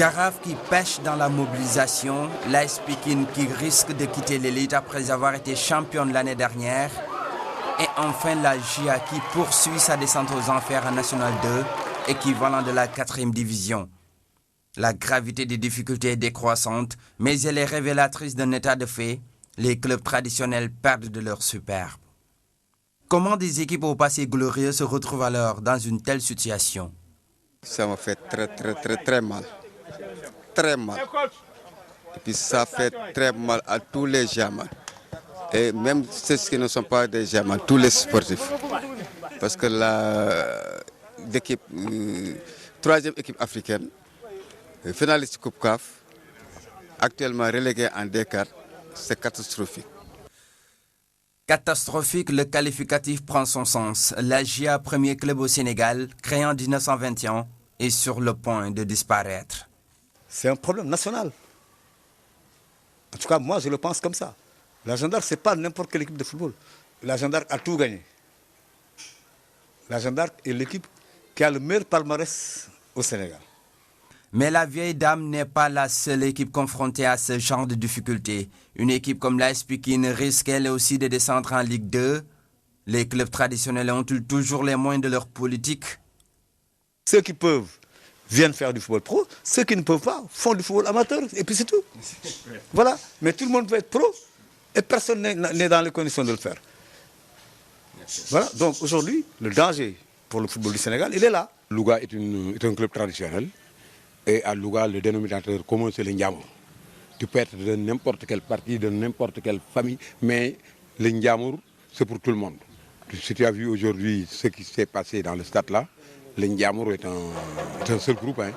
Jaraaf qui pêche dans la mobilisation, l'AS Pikine qui risque de quitter l'élite après avoir été championne l'année dernière, et enfin la GIA qui poursuit sa descente aux enfers en National 2, équivalent de la 4e division. La gravité des difficultés est décroissante, mais elle est révélatrice d'un état de fait. Les clubs traditionnels perdent de leur superbe. Comment des équipes au passé glorieux se retrouvent alors dans une telle situation? Ça me fait très mal. Très mal. Et puis ça fait très mal à tous les gamins. Et même ceux qui ne sont pas des gamins, tous les sportifs. Parce que l'équipe, 3e équipe africaine, finaliste Coupe CAF, actuellement reléguée en D4, c'est catastrophique. Catastrophique, le qualificatif prend son sens. La GIA, premier club au Sénégal, créé en 1921, est sur le point de disparaître. C'est un problème national. En tout cas, moi, je le pense comme ça. La Jeanne d'Arc, ce n'est pas n'importe quelle équipe de football. La Jeanne d'Arc a tout gagné. La Jeanne d'Arc est l'équipe qui a le meilleur palmarès au Sénégal. Mais la vieille dame n'est pas la seule équipe confrontée à ce genre de difficultés. Une équipe comme l'AS Pikine risque elle aussi de descendre en Ligue 2. Les clubs traditionnels ont-ils toujours les moyens de leur politique? Ceux qui peuvent viennent faire du football pro, ceux qui ne peuvent pas font du football amateur, et puis c'est tout. Voilà, mais tout le monde veut être pro, et personne n'est dans les conditions de le faire. Voilà, donc aujourd'hui, le danger pour le football du Sénégal, il est là. Louga est un club traditionnel. Et à Louga, le dénominateur commun, c'est le Ndiamour. Tu peux être de n'importe quel parti, de n'importe quelle famille, mais le Ndiamour, c'est pour tout le monde. Si tu as vu aujourd'hui ce qui s'est passé dans le stade-là, le Ndiamour est un seul groupe. Hein.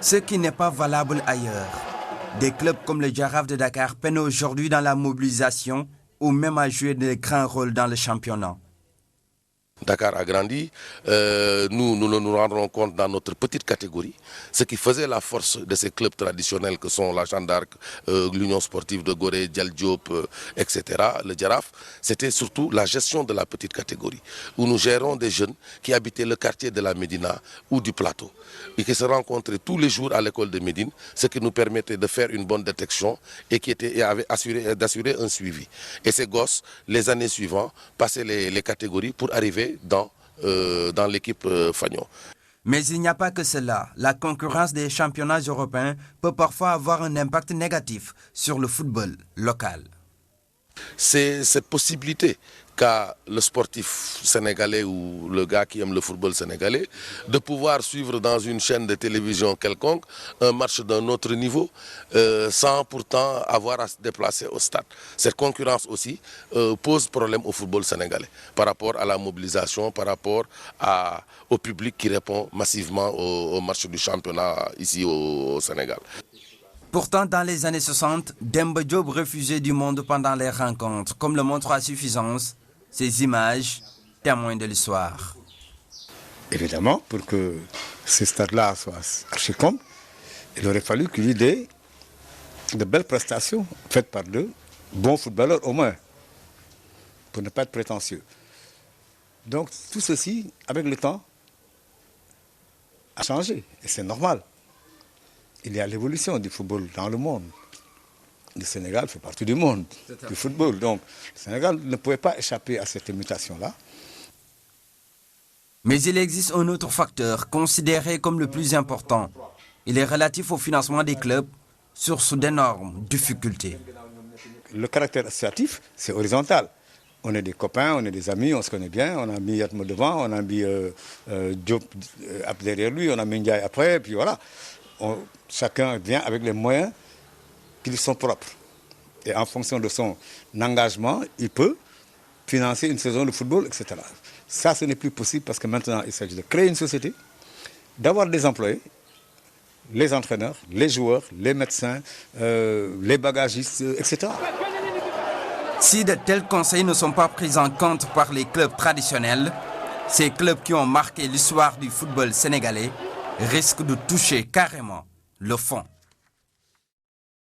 Ce qui n'est pas valable ailleurs. Des clubs comme le Jaraaf de Dakar peinent aujourd'hui dans la mobilisation ou même à jouer de grands rôles dans le championnat. Dakar a grandi, nous nous rendrons compte dans notre petite catégorie, ce qui faisait la force de ces clubs traditionnels que sont la Jeanne d'Arc, l'Union sportive de Gorée, Dial Diop, etc., le Jaraaf, c'était surtout la gestion de la petite catégorie, où nous gérons des jeunes qui habitaient le quartier de la Médina ou du plateau, et qui se rencontraient tous les jours à l'école de Médine, ce qui nous permettait de faire une bonne détection et qui avait d'assurer un suivi. Et ces gosses, les années suivantes, passaient les catégories pour arriver dans l'équipe Fagnon. Mais il n'y a pas que cela. La concurrence des championnats européens peut parfois avoir un impact négatif sur le football local. C'est cette possibilité qu'a le sportif sénégalais ou le gars qui aime le football sénégalais de pouvoir suivre dans une chaîne de télévision quelconque un match d'un autre niveau sans pourtant avoir à se déplacer au stade. Cette concurrence aussi pose problème au football sénégalais par rapport à la mobilisation, par rapport au public qui répond massivement au match du championnat ici au Sénégal. Pourtant, dans les années 60, Demba Diop refusait du monde pendant les rencontres, comme le montrent à suffisance ces images témoins de l'histoire. Évidemment, pour que ce stade-là soit archi-comble, il aurait fallu qu'il y ait de belles prestations faites par de bons footballeurs au moins, pour ne pas être prétentieux. Donc tout ceci, avec le temps, a changé, et c'est normal. Il y a l'évolution du football dans le monde. Le Sénégal fait partie du monde du football. Donc, le Sénégal ne pouvait pas échapper à cette mutation-là. Mais il existe un autre facteur considéré comme le plus important. Il est relatif au financement des clubs, source d'énormes difficultés. Le caractère associatif, c'est horizontal. On est des copains, on est des amis, on se connaît bien. On a mis Yatmo devant, on a mis Diop derrière lui, on a mis Ndiaye après, puis voilà. Chacun vient avec les moyens qui lui sont propres. Et en fonction de son engagement, il peut financer une saison de football, etc. Ça, ce n'est plus possible parce que maintenant, il s'agit de créer une société, d'avoir des employés, les entraîneurs, les joueurs, les médecins, les bagagistes, etc. Si de tels conseils ne sont pas pris en compte par les clubs traditionnels, ces clubs qui ont marqué l'histoire du football sénégalais risquent de toucher carrément le fond.